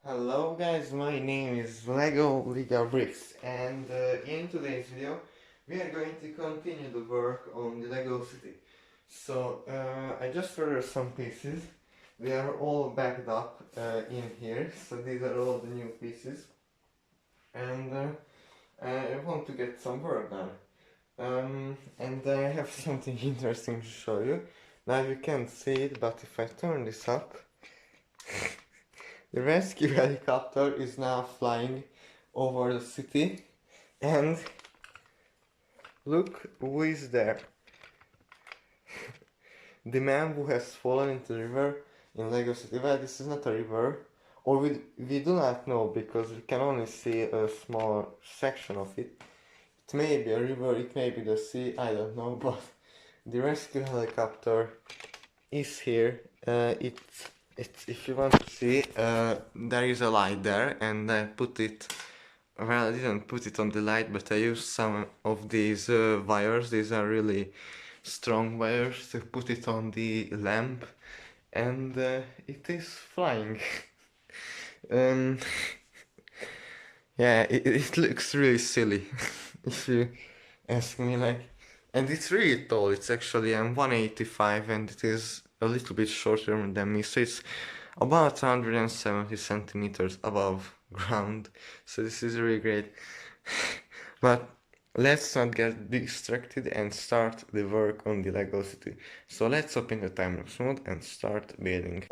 Hello guys, my name is Lego Liga Bricks and in today's video we are going to continue the work on the Lego City. So I just ordered some pieces. They are all backed up in here, so these are all the new pieces and I want to get some work done. And I have something interesting to show you. Now you can't see it, but if I turn this up, the rescue helicopter is now flying over the city, and look who is there. The man who has fallen into the river in Lego City. Well, this is not a river, or we do not know because we can only see a small section of it. It may be a river, it may be the sea, I don't know, but the rescue helicopter is here. It's if you want to see, there is a light there, and I put it. Well, I didn't put it on the light, but I used some of these wires. These are really strong wires to put it on the lamp, and it is flying. um, yeah, it looks really silly if you ask me. And it's really tall. It's actually I'm 185, and it is a little bit shorter than me, so it's about 170 centimeters above ground. So this is really great. But let's not get distracted and start the work on the Lego City. So let's open the time-lapse mode and start building.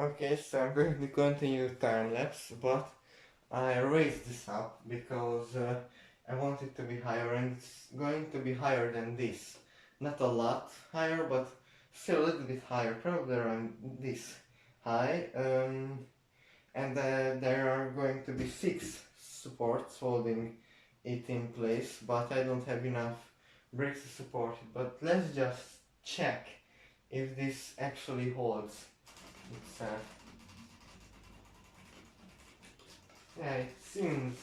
Okay, so I'm going to continue time-lapse, but I raised this up because I want it to be higher, and it's going to be higher than this. Not a lot higher, but still a little bit higher, probably around this high. And there are going to be 6 supports holding it in place, but I don't have enough bricks to support it. But let's just check if this actually holds. It's yeah, it seems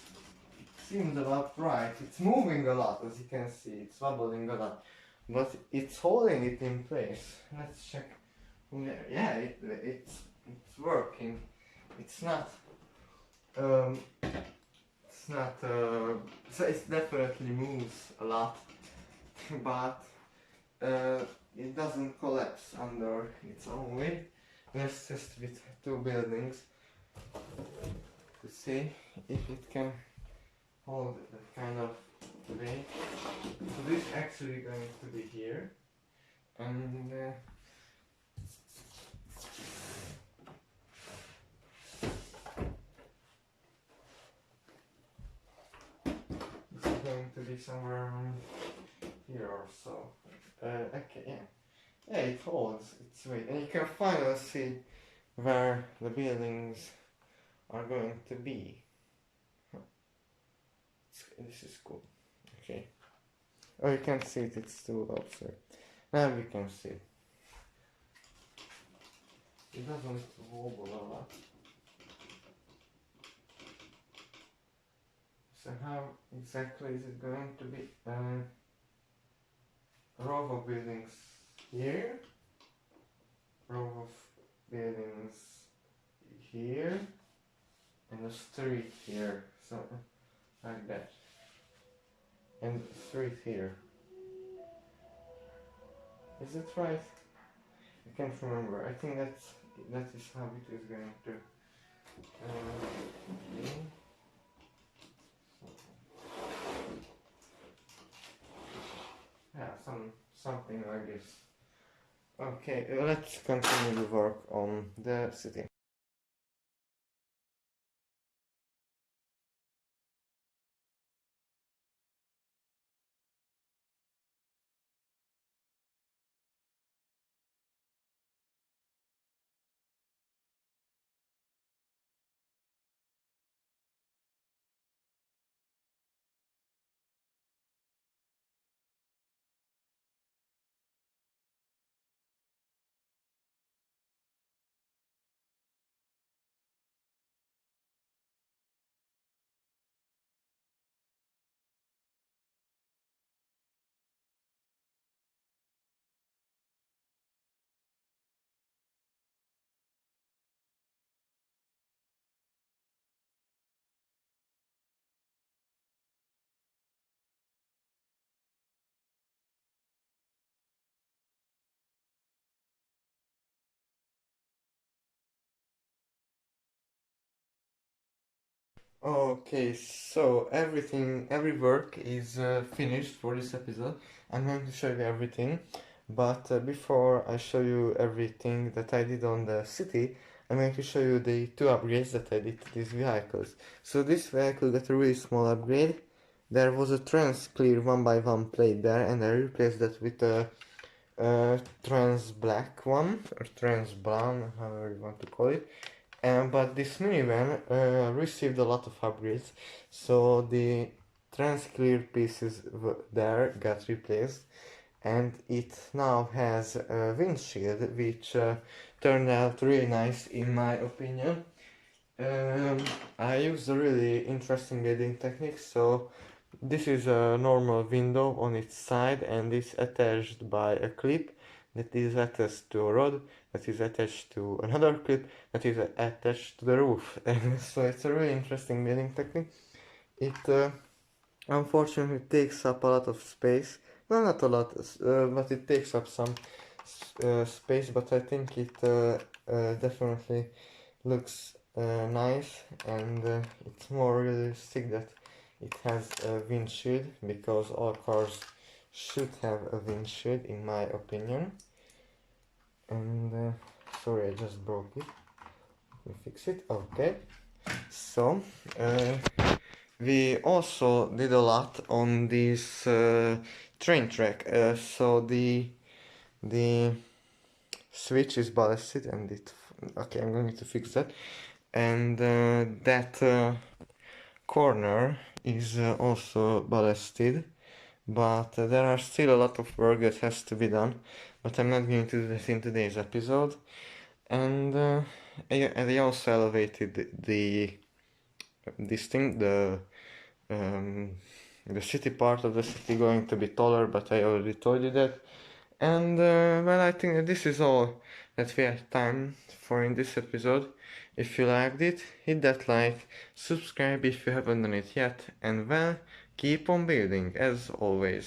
about right. It's moving a lot, as you can see. It's wobbling a lot, but it's holding it in place. Let's check from there. Yeah, it's working. It's not so it definitely moves a lot, but it doesn't collapse under its own weight. Let's test with 2 buildings to see if it can hold that kind of weight. So this is actually going to be here, and this is going to be somewhere here or so. Okay, yeah. Yeah, it holds its weight, and you can finally see where the buildings are going to be. It's this is cool. Okay. Oh, you can't see it, it's too loud, sorry. Now we can see it. It doesn't wobble a lot. So how exactly is it going to be? Row of buildings here, row of buildings here, and a street here, so like that, and a street here. Is it right? I can't remember. I think that is how it is going to. Okay. Yeah, something like this. Okay, let's continue the work on the city. Okay, so every work is finished for this episode. I'm going to show you everything, but before I show you everything that I did on the city, I'm going to show you the two upgrades that I did to these vehicles. So this vehicle got a really small upgrade. There was a trans clear 1x1 plate there, and I replaced that with a trans black one, or trans brown, however you want to call it. But this minivan received a lot of upgrades, so the trans clear pieces there got replaced, and it now has a windshield which turned out really nice in my opinion. I used a really interesting building technique. So this is a normal window on its side, and it's attached by a clip that is attached to a rod that is attached to another clip that is attached to the roof. And so it's a really interesting building technique. It unfortunately takes up a lot of space. No, not a lot, but it takes up some space, but I think it definitely looks nice, and it's more realistic that it has a windshield, because all cars should have a windshield in my opinion. And sorry, I just broke it. Let me fix it. Okay, so we also did a lot on this train track. So the switch is ballasted, and okay, I'm going to fix that. And that corner is also ballasted, but there are still a lot of work that has to be done, but I'm not going to do that in today's episode. And I also elevated this thing, the city part of the city going to be taller, but I already told you that. And well, I think that this is all that we have time for in this episode. If you liked it, hit that like, subscribe if you haven't done it yet, and well, keep on building as always.